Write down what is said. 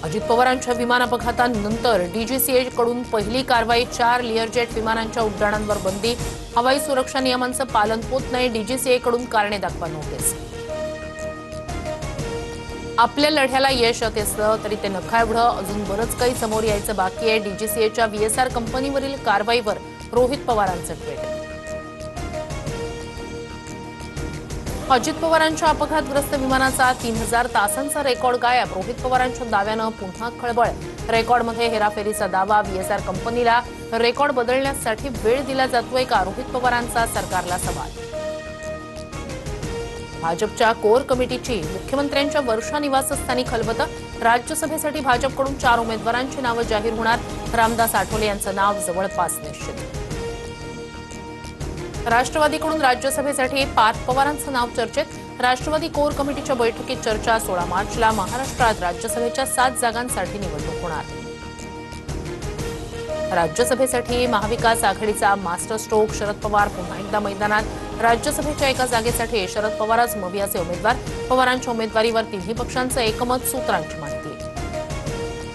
अजित पवारांच्या विमान अपघातानंतर डीजीसीए कडून पहिली कारवाई 4 लिअरजेट विमानांच्या उड्डाणांवर बंदी. हवाई सुरक्षा नियमांचं पालन होत नाही, डीजीसीए कडून कारणे दाखवा नोटीस. आपल्या लढ्याला यश येत असलं तरी ते नखाएवढं अजून बरंच काही समोर यायचं बाकी आहे. डीजीसीएच्या व्हीएसआर कंपनीवरील कारवाईवर रोहित पवारांचं ट्विट. अजित पवारांच्या अपघातग्रस्त विमानाचा 3000 तासांचा रेकॉर्ड गायब. रोहित पवारांच्या दाव्यानं पुन्हा खळबळ. रेकॉर्डमध्ये हेराफेरीचा दावा. व्हीएसआर कंपनीला रेकॉर्ड बदलण्यासाठी वेळ दिला जातोय का? रोहित पवारांचा सरकारला सवाल. भाजपच्या कोर कमिटीची मुख्यमंत्र्यांच्या वर्षा निवासस्थानी खलबतं. राज्यसभेसाठी भाजपकडून 4 उमेदवारांची नावं जाहीर होणार. रामदास आठवले यांचं नाव जवळपास निश्चित. राष्ट्रवादीकडून राज्यसभेसाठी पार्थ पवारांचं नाव चर्चेत. राष्ट्रवादी कोर कमिटीच्या बैठकीत चर्चा. 16 मार्चला महाराष्ट्रात राज्यसभेच्या 7 जागांसाठी निवडणूक होणार. राज्यसभेसाठी महाविकास आघाडीचा मास्टर स्ट्रोक. शरद पवार पुन्हा एकदा मैदानात. राज्यसभेच्या एका जागेसाठी शरद पवारच मवियाचे उमेदवार. पवारांच्या उमेदवारीवर तिन्ही पक्षांचं एकमत. सूत्रांची माहिती.